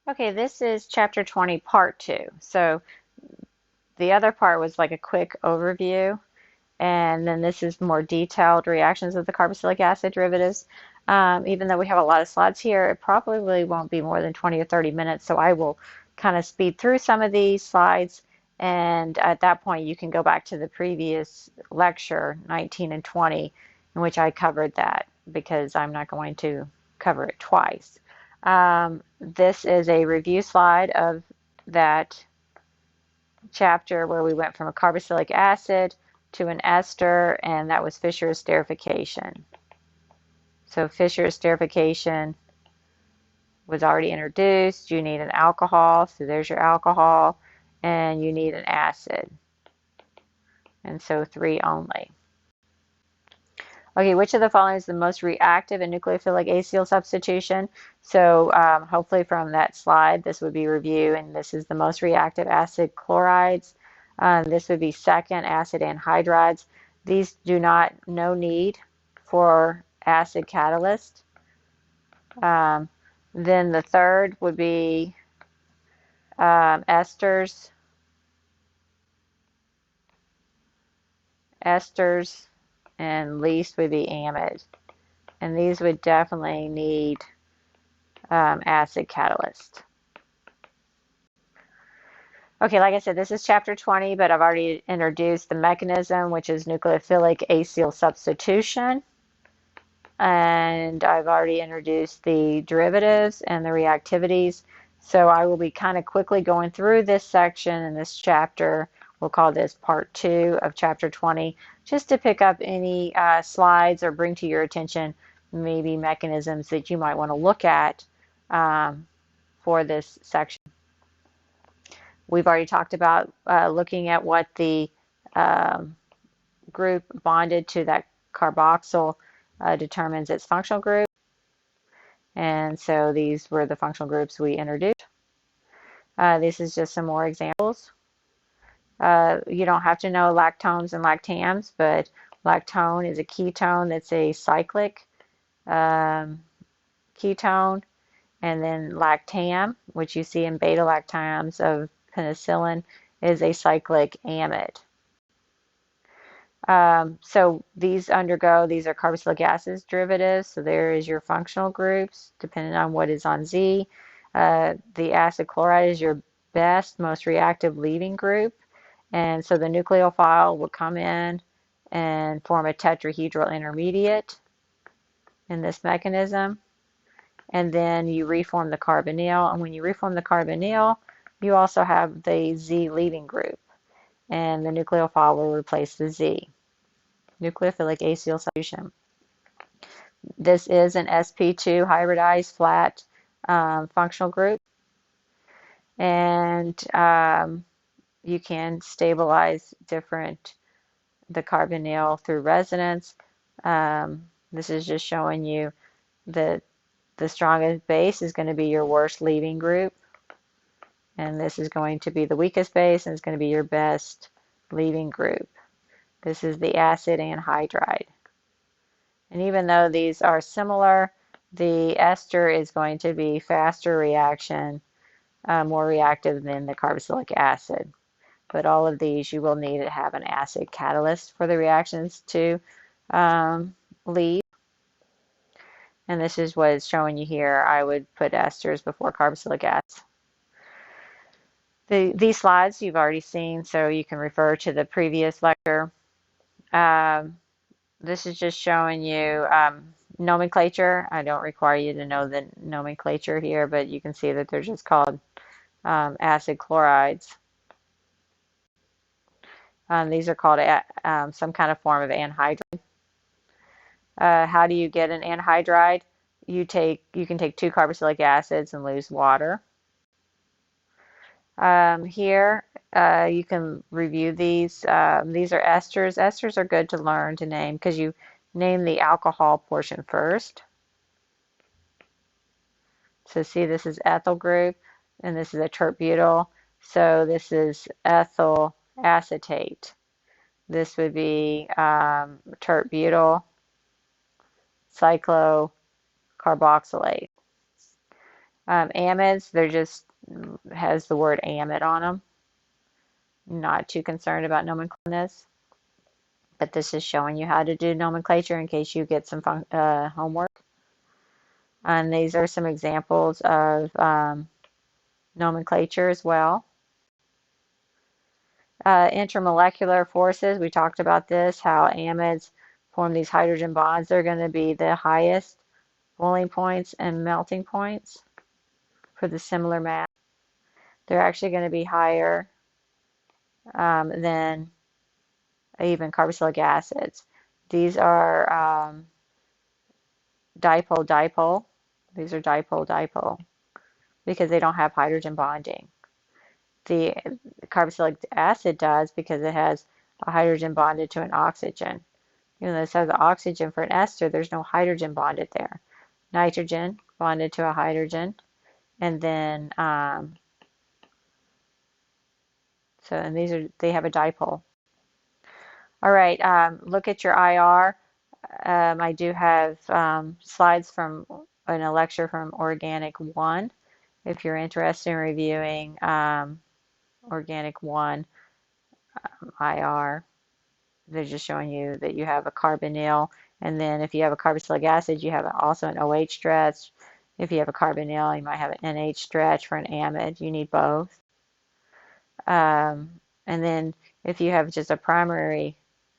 Okay, this is chapter 20, part 2. So the other part was like a quick overview, and then this is more detailed reactions of the carboxylic acid derivatives. Even though we have a lot of slides here, it probably won't be more than 20 or 30 minutes, so I will kind of speed through some of these slides, and at that point you can go back to the previous lecture, 19 and 20, in which I covered that, because I'm not going to cover it twice. This is a review slide of that chapter where we went from a carboxylic acid to an ester, and that was Fischer esterification. So Fischer esterification was already introduced. You need an alcohol, so there's your alcohol, and you need an acid, and so 3 only. Okay, which of the following is the most reactive in nucleophilic acyl substitution? So hopefully from that slide, this would be review, and this is the most reactive acid chlorides. This would be second, acid anhydrides. These do not, no need for acid catalyst. Then the third would be esters, and least would be amide. And these would definitely need acid catalyst. Okay, like I said, this is chapter 20, but I've already introduced the mechanism, which is nucleophilic acyl substitution. And I've already introduced the derivatives and the reactivities. So I will be kind of quickly going through this section in this chapter. We'll call this part 2 of chapter 20, just to pick up any slides or bring to your attention maybe mechanisms that you might want to look at for this section. We've already talked about looking at what the group bonded to that carboxyl determines its functional group. And so these were the functional groups we introduced. This is just some more examples. You don't have to know lactones and lactams, but lactone is a ketone that's a cyclic ketone. And then lactam, which you see in beta-lactams of penicillin, is a cyclic amide. So these are carboxylic acid derivatives. So there is your functional groups, depending on what is on Z. The acid chloride is your best, most reactive leaving group. And so the nucleophile will come in and form a tetrahedral intermediate in this mechanism. And then you reform the carbonyl. And when you reform the carbonyl, you also have the Z leaving group. And the nucleophile will replace the Z. Nucleophilic acyl substitution. This is an sp2 hybridized flat functional group. And you can stabilize the carbonyl through resonance. This is just showing you that the strongest base is going to be your worst leaving group. And this is going to be the weakest base, and it's going to be your best leaving group. This is the acid anhydride. And even though these are similar, the ester is going to be faster reaction, more reactive than the carboxylic acid. But all of these you will need to have an acid catalyst for the reactions to lead. And this is what it's showing you here. I would put esters before carboxylic acid. These slides you've already seen, so you can refer to the previous lecture. This is just showing you nomenclature. I don't require you to know the nomenclature here, but you can see that they're just called acid chlorides. These are called some kind of form of anhydride. How do you get an anhydride? You can take 2 carboxylic acids and lose water. Here you can review these. These are esters. Esters are good to learn to name because you name the alcohol portion first. So see, this is ethyl group, and this is a tert-butyl. So this is ethyl acetate. This would be tert-butyl cyclocarboxylate. Amides, they're just has the word amide on them. Not too concerned about nomenclature, but this is showing you how to do nomenclature in case you get some homework. And these are some examples of nomenclature as well. Intermolecular forces, we talked about this, how amides form these hydrogen bonds. They're going to be the highest boiling points and melting points for the similar mass. They're actually going to be higher than even carboxylic acids. These are dipole-dipole. These are dipole-dipole because they don't have hydrogen bonding. The carboxylic acid does because it has a hydrogen bonded to an oxygen. Even though this has an oxygen for an ester, there's no hydrogen bonded there. Nitrogen bonded to a hydrogen, and then and they have a dipole. All right, look at your IR. I do have slides from in a lecture from Organic 1 if you're interested in reviewing Organic 1 IR. They're just showing you that you have a carbonyl, and then if you have a carboxylic acid, you have also an OH stretch. If you have a carbonyl, you might have an NH stretch for an amide. You need both. And then if you have just a primary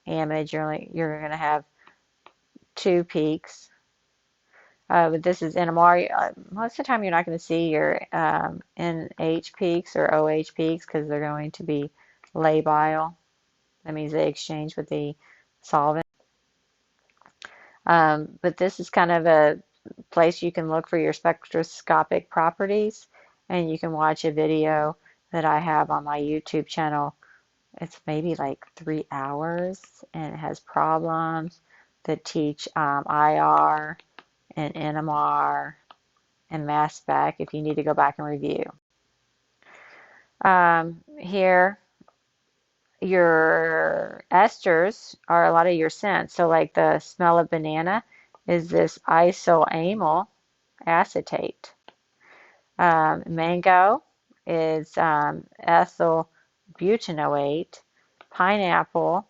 amide, you're going to have 2 peaks. But this is NMR. Most of the time, you're not going to see your NH peaks or OH peaks because they're going to be labile. That means they exchange with the solvent. But this is kind of a place you can look for your spectroscopic properties, and you can watch a video that I have on my YouTube channel. It's maybe like 3 hours, and it has problems that teach IR and NMR and mass spec if you need to go back and review. Here, your esters are a lot of your scents. So like the smell of banana is this isoamyl acetate. Mango is ethyl butanoate. Pineapple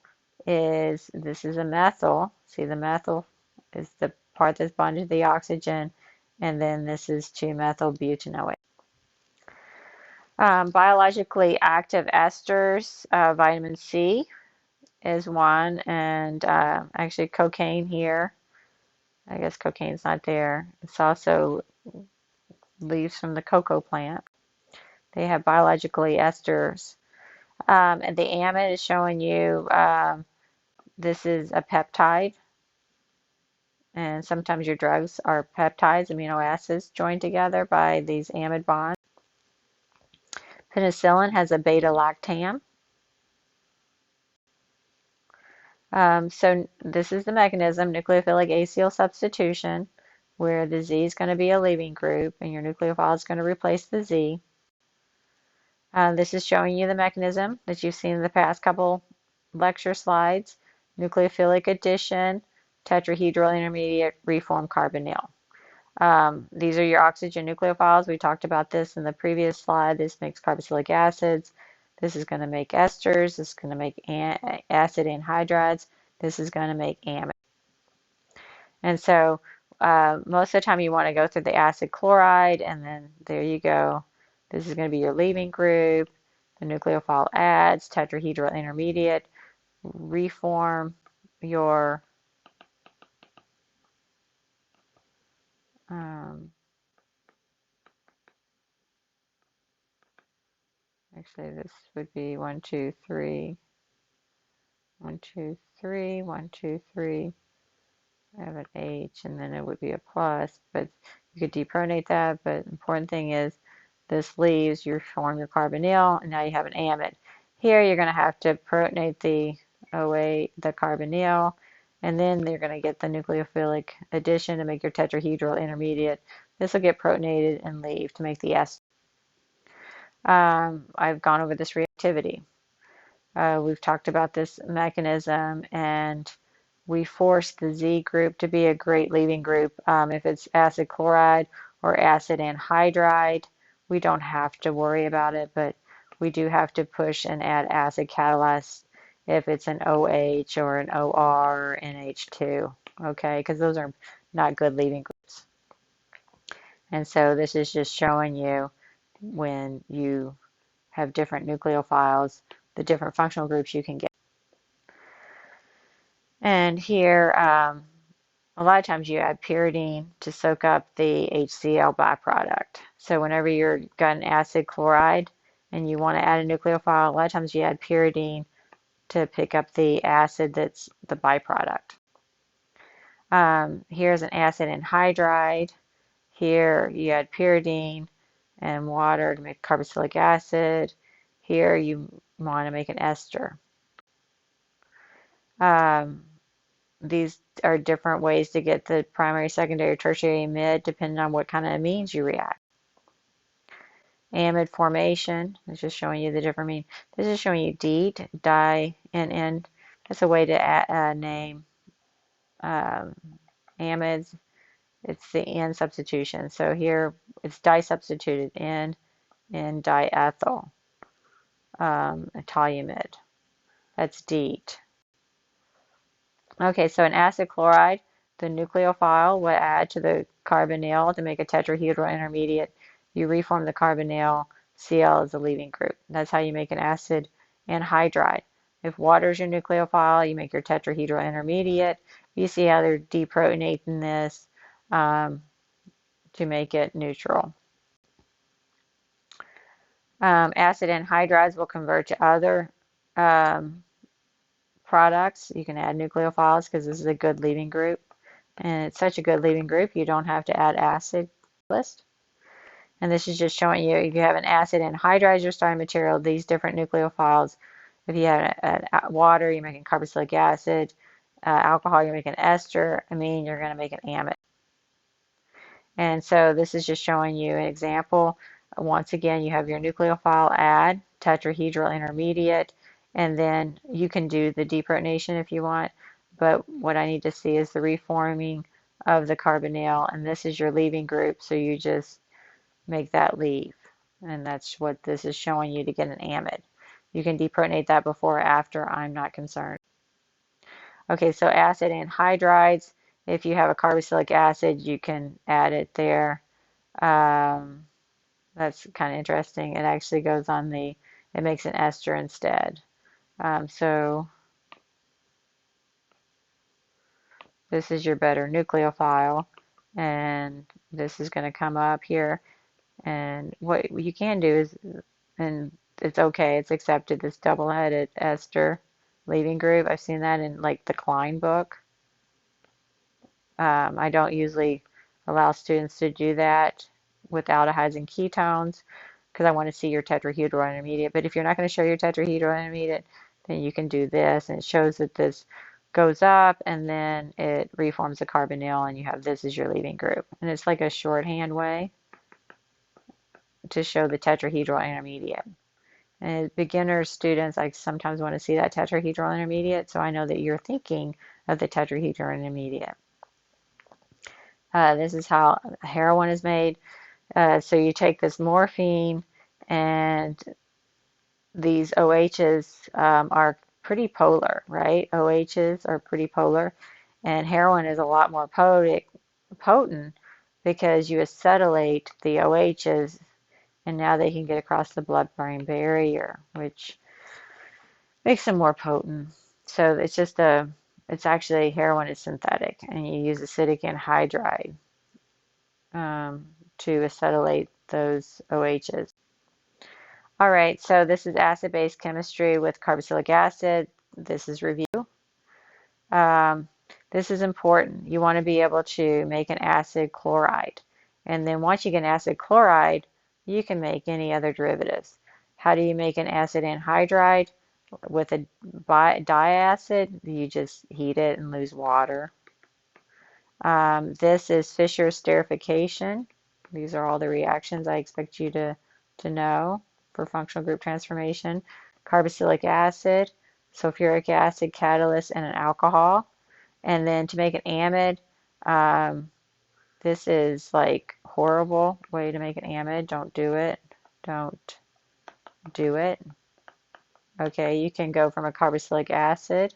this is a methyl. See, the methyl is the part that's bonded to the oxygen, and then this is 2-methyl butanoate. Biologically active esters, vitamin C is one, and actually cocaine here. I guess cocaine's not there. It's also leaves from the cocoa plant. They have biologically esters. And the amide is showing you this is a peptide. And sometimes your drugs are peptides, amino acids joined together by these amide bonds. Penicillin has a beta-lactam. So this is the mechanism, nucleophilic acyl substitution, where the Z is going to be a leaving group and your nucleophile is going to replace the Z. This is showing you the mechanism that you've seen in the past couple lecture slides. Nucleophilic addition, tetrahedral intermediate, reform carbonyl. These are your oxygen nucleophiles. We talked about this in the previous slide. This makes carboxylic acids. This is going to make esters. This is going to make acid anhydrides. This is going to make amide. And so most of the time you want to go through the acid chloride, and then there you go. This is going to be your leaving group. The nucleophile adds, tetrahedral intermediate, reform your actually this would be 1, 2, 3, 1, 2, 3, 1, 2, 3. I have an H, and then it would be a plus, but you could depronate that. But the important thing is this leaves, you form your carbonyl, and now you have an amide. Here you're going to have to protonate the OA, the carbonyl, and then you're going to get the nucleophilic addition to make your tetrahedral intermediate. This will get protonated and leave to make the ester. I've gone over this reactivity. We've talked about this mechanism, and we force the Z group to be a great leaving group if it's acid chloride, or acid anhydride. We don't have to worry about it, but we do have to push and add acid catalyst if it's an OH or an OR or NH2, okay, because those are not good leaving groups. And so this is just showing you when you have different nucleophiles, the different functional groups you can get. And here, a lot of times you add pyridine to soak up the HCl byproduct. So whenever you're got an acid chloride and you want to add a nucleophile, a lot of times you add pyridine to pick up the acid that's the byproduct. Here's an acid anhydride. Here you add pyridine and water to make carboxylic acid. Here you want to make an ester. These are different ways to get the primary, secondary, tertiary amide depending on what kind of amines you react. Amide formation is just showing you the different amine. This is showing you DEET, di-NN. That's a way to name amides. It's the N substitution. So here it's di-substituted N diethyl toluene. That's DEET. Okay, so an acid chloride, the nucleophile will add to the carbonyl to make a tetrahedral intermediate. You reform the carbonyl, Cl is the leaving group. That's how you make an acid anhydride. If water is your nucleophile, you make your tetrahedral intermediate. You see how they're deprotonating this to make it neutral. Acid anhydrides will convert to other products. You can add nucleophiles because this is a good leaving group. And it's such a good leaving group, you don't have to add acid list. And this is just showing you if you have an acid anhydride as your starting material, these different nucleophiles. If you have water, you're making carboxylic acid. Alcohol, you're making ester. Amine, you're going to make an amide. And so this is just showing you an example. Once again, you have your nucleophile add, tetrahedral intermediate, and then you can do the deprotonation if you want. But what I need to see is the reforming of the carbonyl, and this is your leaving group, so you just make that leave. And that's what this is showing you to get an amide. You can deprotonate that before or after, I'm not concerned. Okay, so acid anhydrides, if you have a carboxylic acid, you can add it there. That's kind of interesting. It actually goes on it makes an ester instead. So this is your better nucleophile, and this is going to come up here. And what you can do is, and it's okay, it's accepted, this double-headed ester leaving group. I've seen that in like the Klein book. I don't usually allow students to do that with aldehydes and ketones because I want to see your tetrahedral intermediate. But if you're not going to show your tetrahedral intermediate, then you can do this, and it shows that this goes up and then it reforms the carbonyl, and you have this as your leaving group. And it's like a shorthand way to show the tetrahedral intermediate. And as beginner students, I sometimes want to see that tetrahedral intermediate, so I know that you're thinking of the tetrahedral intermediate. This is how heroin is made. So you take this morphine, and these OHs are pretty polar, right? OHs are pretty polar, and heroin is a lot more potent because you acetylate the OHs, and now they can get across the blood-brain barrier, which makes them more potent. So it's just it's actually heroin is synthetic, and you use acidic anhydride to acetylate those OHs. All right, so this is acid-base chemistry with carboxylic acid. This is review. This is important. You want to be able to make an acid chloride. And then once you get an acid chloride, you can make any other derivatives. How do you make an acid anhydride? With a diacid, you just heat it and lose water. This is Fischer esterification. These are all the reactions I expect you to know for functional group transformation. Carboxylic acid, sulfuric acid, catalyst, and an alcohol. And then to make an amide, this is like horrible way to make an amide. Don't do it. Don't do it. Okay, you can go from a carboxylic acid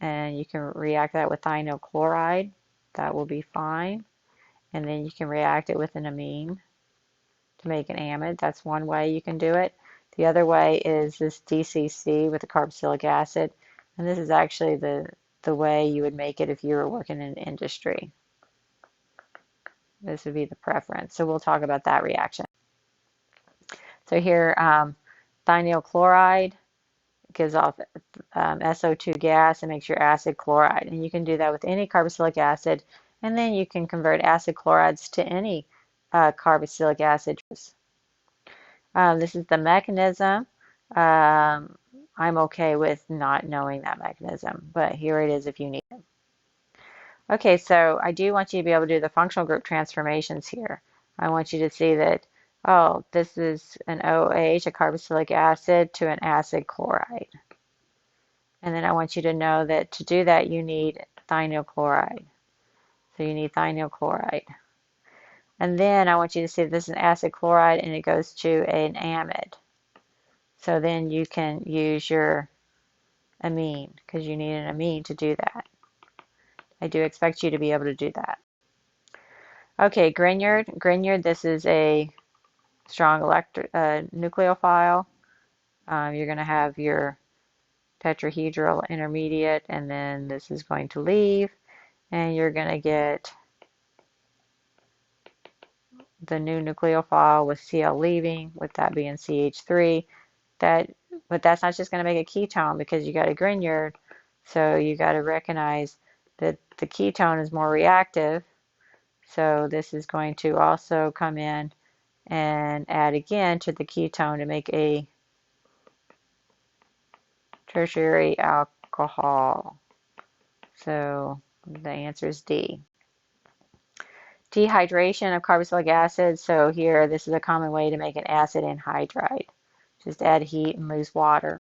and you can react that with thionyl chloride. That will be fine. And then you can react it with an amine to make an amide. That's one way you can do it. The other way is this DCC with the carboxylic acid. And this is actually the way you would make it if you were working in industry. This would be the preference. So we'll talk about that reaction. So here, thionyl chloride gives off SO2 gas and makes your acid chloride. And you can do that with any carboxylic acid. And then you can convert acid chlorides to any carboxylic acid. This is the mechanism. I'm okay with not knowing that mechanism, but here it is if you need it. Okay, so I do want you to be able to do the functional group transformations here. I want you to see that, oh, this is an OH, a carboxylic acid, to an acid chloride. And then I want you to know that to do that, you need thionyl chloride. So you need thionyl chloride. And then I want you to see that this is an acid chloride and it goes to an amide. So then you can use your amine because you need an amine to do that. I do expect you to be able to do that. Okay, Grignard. Grignard, this is a strong nucleophile. You're going to have your tetrahedral intermediate, and then this is going to leave, and you're going to get the new nucleophile with Cl leaving, with that being CH3. But that's not just going to make a ketone because you got a Grignard, so you got to recognize that the ketone is more reactive. So this is going to also come in and add again to the ketone to make a tertiary alcohol. So the answer is D. Dehydration of carboxylic acid. So here, this is a common way to make an acid anhydride. Just add heat and lose water.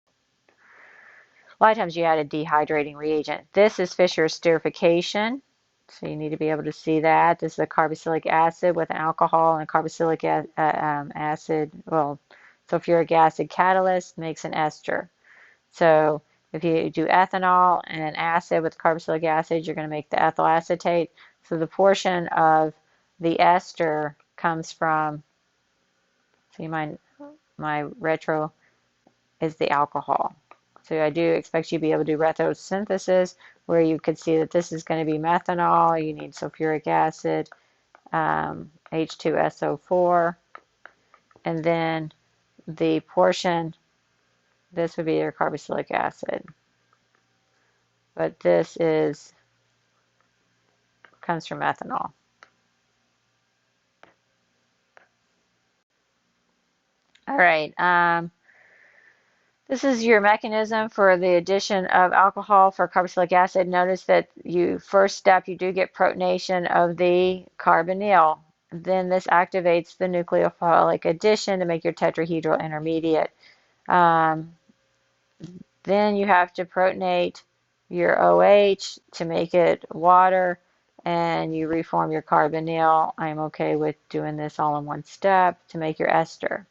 A lot of times you add a dehydrating reagent. This is Fischer esterification. So you need to be able to see that. This is a carboxylic acid with an alcohol and a carboxylic acid, well, sulfuric acid catalyst makes an ester. So if you do ethanol and an acid with carboxylic acid, you're going to make the ethyl acetate. So the portion of the ester comes from, see my retro is the alcohol. So I do expect you to be able to do retrosynthesis where you could see that this is going to be methanol. You need sulfuric acid, H2SO4, and then the portion, this would be your carboxylic acid. But this comes from ethanol. All right. This is your mechanism for the addition of alcohol for carboxylic acid. Notice that first step, you do get protonation of the carbonyl. Then this activates the nucleophilic addition to make your tetrahedral intermediate. Then you have to protonate your OH to make it water, and you reform your carbonyl. I'm okay with doing this all in one step to make your ester.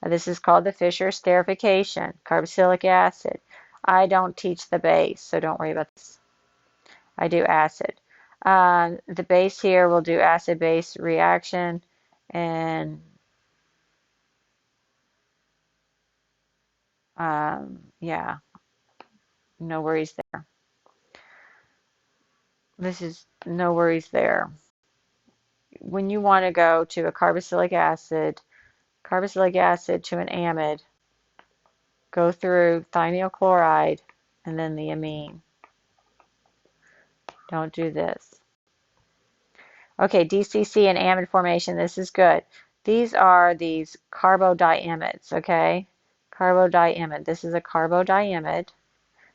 This is called the Fischer esterification, carboxylic acid. I don't teach the base, so don't worry about this. I do acid. The base here will do acid-base reaction, and yeah, no worries there. This is no worries there. When you want to go to a carboxylic acid to an amide, go through thionyl chloride and then the amine. Don't do this. Okay, DCC and amide formation, this is good. These are these carbodiamides, okay? Carbodiamide. This is a carbodiamide.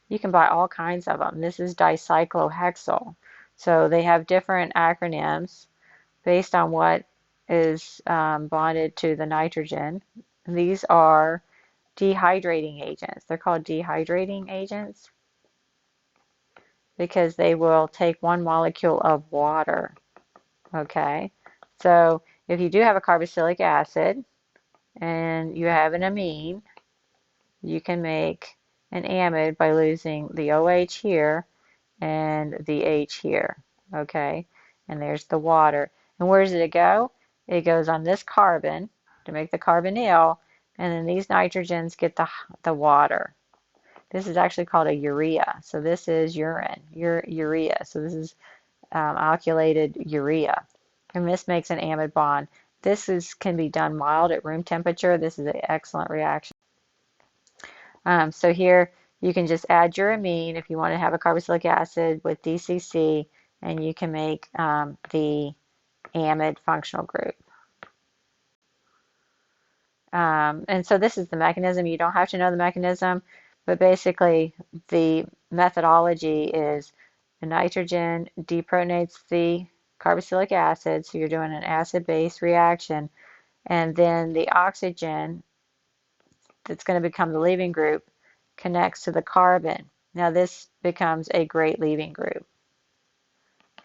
You can buy all kinds of them. This is dicyclohexyl. So they have different acronyms based on what is bonded to the nitrogen. These are dehydrating agents. They're called dehydrating agents. because they will take one molecule of water. Okay, so if you do have a carboxylic acid and you have an amine, you can make an amide by losing the OH here and the H here. Okay, and there's the water. And where does it go? It goes on this carbon to make the carbonyl, and then these nitrogens get the water. This is actually called a urea. So this is urine, urea. So this is alkylated urea. And this makes an amide bond. Can be done mild at room temperature. This is an excellent reaction. So here you can just add your amine if you want to have a carboxylic acid with DCC, and you can make the amide functional group. And so this is the mechanism. You don't have to know the mechanism, but basically the methodology is the nitrogen deprotonates the carboxylic acid, so you're doing an acid-base reaction, and then the oxygen that's going to become the leaving group connects to the carbon. Now this becomes a great leaving group.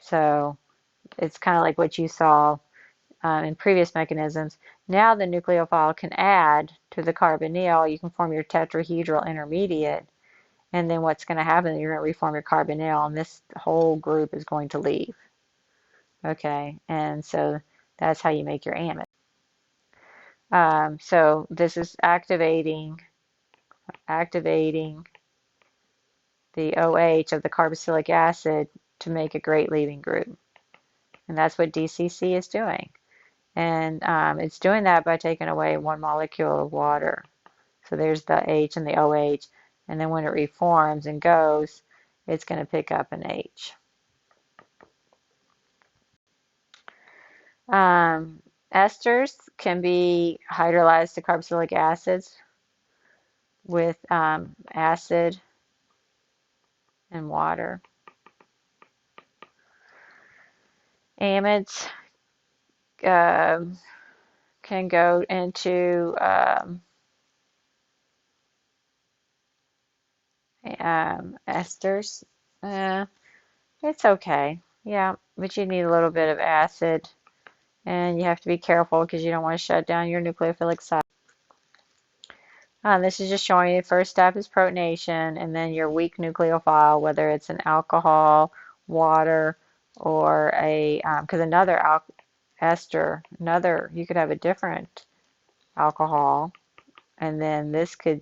So it's kind of like what you saw in previous mechanisms. Now the nucleophile can add to the carbonyl. You can form your tetrahedral intermediate, and then what's going to happen is you're going to reform your carbonyl, and this whole group is going to leave. Okay, and so that's how you make your amide. So this is activating the OH of the carboxylic acid to make a great leaving group. And that's what DCC is doing. And it's doing that by taking away one molecule of water. So there's the H and the OH. And then when it reforms and goes, it's going to pick up an H. Esters can be hydrolyzed to carboxylic acids with acid and water. Amides can go into esters. It's okay. Yeah, but you need a little bit of acid, and you have to be careful because you don't want to shut down your nucleophilic site. This is just showing you the first step is protonation, and then your weak nucleophile, whether it's an alcohol, water, or a, because another ester, you could have a different alcohol, and then this could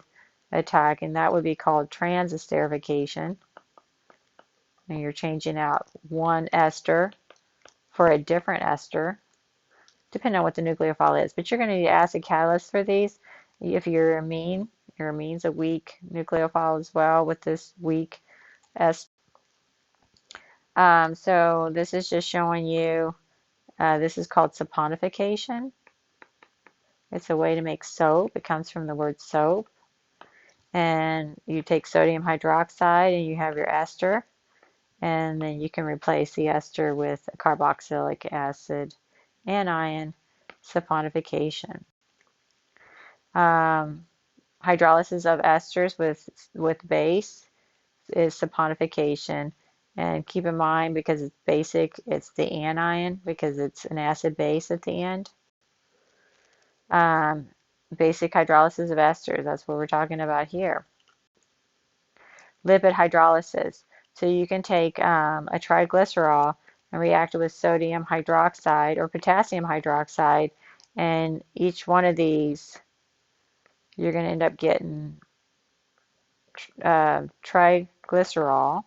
attack, and that would be called transesterification. And you're changing out one ester for a different ester, depending on what the nucleophile is. But you're going to need acid catalyst for these. If your amine's a weak nucleophile as well with this weak ester. So this is just showing you, this is called saponification. It's a way to make soap. It comes from the word soap. And you take sodium hydroxide and you have your ester. And then you can replace the ester with a carboxylic acid anion saponification. Hydrolysis of esters with base is saponification. And keep in mind, because it's basic, it's the anion because it's an acid base at the end. Basic hydrolysis of esters, that's what we're talking about here. Lipid hydrolysis. So you can take a triglycerol and react it with sodium hydroxide or potassium hydroxide, and each one of these you're going to end up getting triglycerol,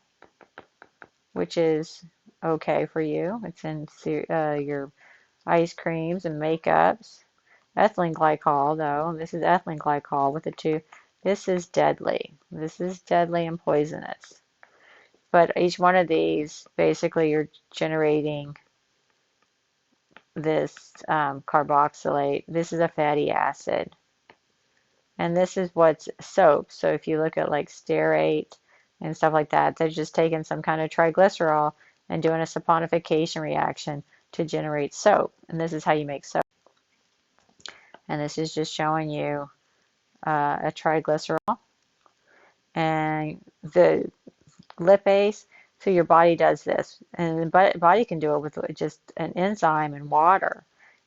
which is okay for you. It's in your ice creams and makeups. Ethylene glycol, though, this is ethylene glycol with the two. This is deadly. This is deadly and poisonous. But each one of these, basically, you're generating this carboxylate. This is a fatty acid. And this is what's soap. So if you look at like stearate and stuff like that, they're just taking some kind of triglycerol and doing a saponification reaction to generate soap. And this is how you make soap. And this is just showing you a triglycerol. And the lipase, So your body does this, and the body can do it with just an enzyme and water.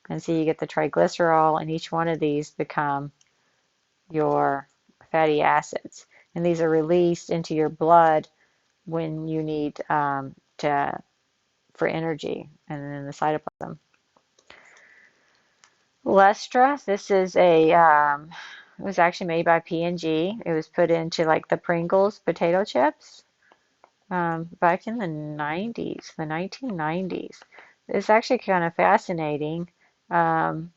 And so you get the triglycerol, and each one of these become your fatty acids. And these are released into your blood when you need for energy, and then the cytoplasm. Lestra, this is it was actually made by P&G. It was put into like the Pringles potato chips back in the 90s, the 1990s. It's actually kind of fascinating. Um,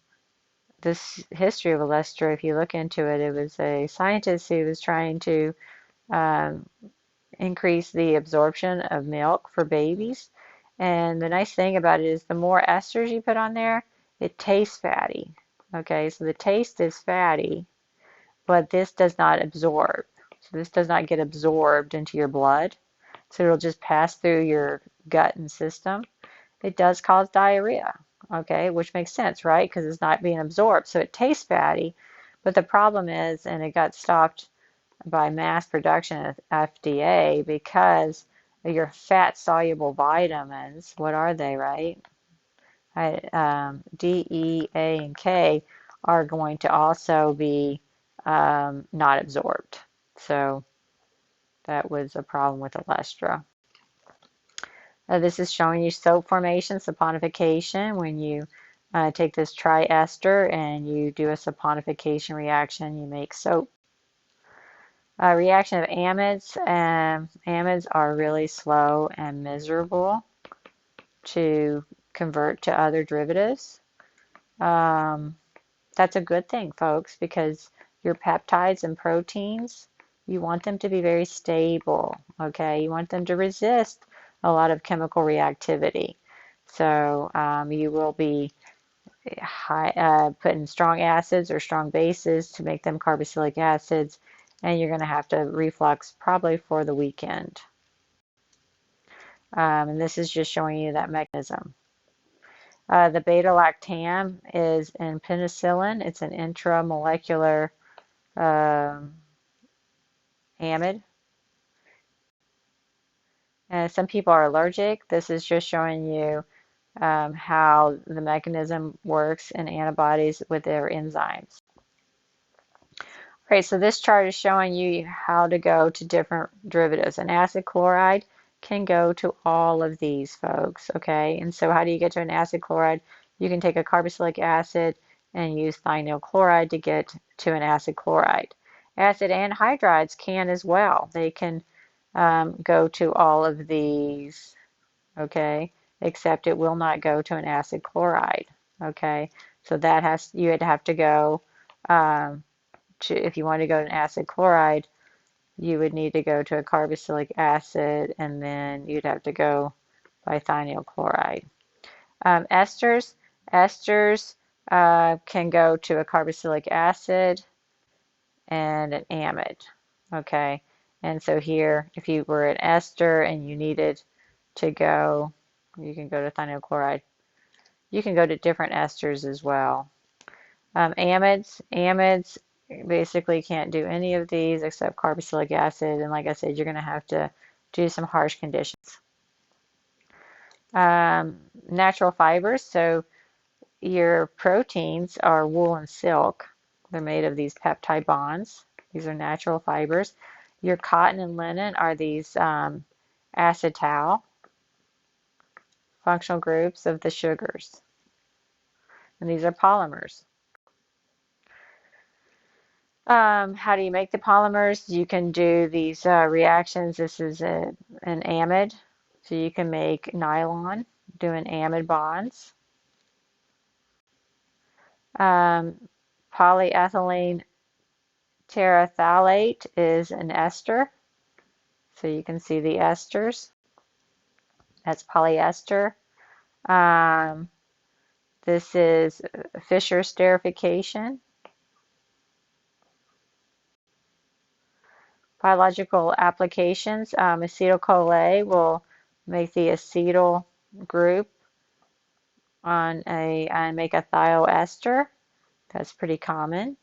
this history of Lestra, if you look into it, it was a scientist who was trying to um, increase the absorption of milk for babies. And the nice thing about it is the more esters you put on there, it tastes fatty. Okay, so the taste is fatty, but this does not absorb. So this does not get absorbed into your blood. So it'll just pass through your gut and system. It does cause diarrhea, okay, which makes sense, right? Because it's not being absorbed. So it tastes fatty, but the problem is, and it got stopped by mass production at FDA because your fat soluble vitamins, what are they, right? D, E, A, and K are going to also be not absorbed. So that was a problem with Olestra. This is showing you soap formation, saponification. When you take this triester and you do a saponification reaction, you make soap. Reaction of amides. Amides are really slow and miserable to convert to other derivatives. Um, that's a good thing, folks, because your peptides and proteins, you want them to be very stable, okay? You want them to resist a lot of chemical reactivity. So you will be putting strong acids or strong bases to make them carboxylic acids, and you're going to have to reflux probably for the weekend. And this is just showing you that mechanism. The beta-lactam is in penicillin. It's an intramolecular amide. And some people are allergic. This is just showing you how the mechanism works in antibodies with their enzymes. All right, so this chart is showing you how to go to different derivatives. An acid chloride can go to all of these, folks, okay? And so how do you get to an acid chloride? You can take a carboxylic acid and use thionyl chloride to get to an acid chloride. Acid anhydrides can as well. They can go to all of these, okay? Except it will not go to an acid chloride, okay? So that you'd have to go if you want to go to an acid chloride, you would need to go to a carboxylic acid, and then you'd have to go by thionyl chloride. Esters can go to a carboxylic acid and an amide. Okay, and so here, if you were an ester and you needed to go, you can go to thionyl chloride. You can go to different esters as well. Amides basically can't do any of these except carboxylic acid, and like I said, you're going to have to do some harsh conditions. Natural fibers, so your proteins are wool and silk. They're made of these peptide bonds. These are natural fibers. Your cotton and linen are these acetal functional groups of the sugars, and these are polymers. How do you make the polymers? You can do these reactions. This is an amide. So you can make nylon doing amide bonds. Polyethylene terephthalate is an ester. So you can see the esters. That's polyester. This is Fischer esterification. Biological applications, acetyl-CoA will make the acetyl group and make a thioester. That's pretty common.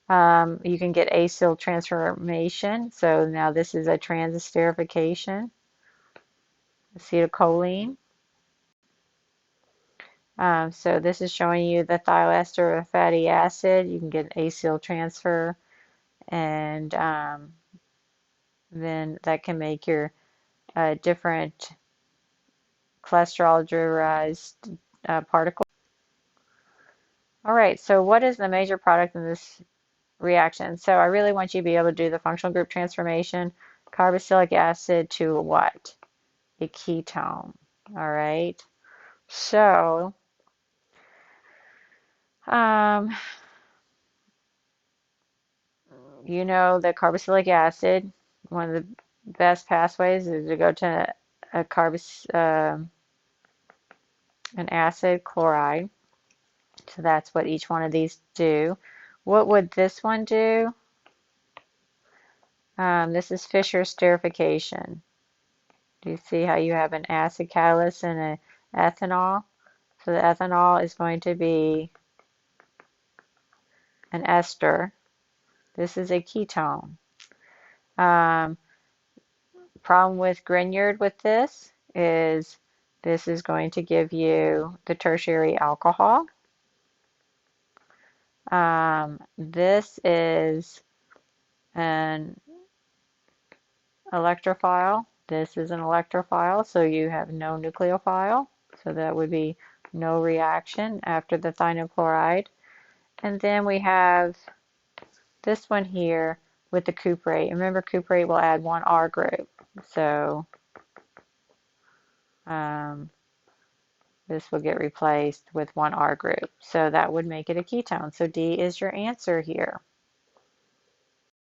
You can get acyl transformation. So now this is a transesterification, acetylcholine. So this is showing you the thioester of a fatty acid. You can get acyl transfer, and then that can make your different cholesterol derived particles. All right, so what is the major product in this reaction? So I really want you to be able to do the functional group transformation, carboxylic acid to what? A ketone. All right, so um, you know that carboxylic acid, one of the best pathways is to go to a an acid chloride. So that's what each one of these do. What would this one do? This is Fischer esterification. Do you see how you have an acid catalyst and an ethanol? So the ethanol is going to be an ester. This is a ketone. Um, Problem with Grignard with this is going to give you the tertiary alcohol. This is an electrophile. This is an electrophile, so you have no nucleophile. So that would be no reaction after the thionyl-chloride. And then we have this one here with the cuprate. Remember, cuprate will add one R group. So this will get replaced with one R group. So that would make it a ketone. So D is your answer here.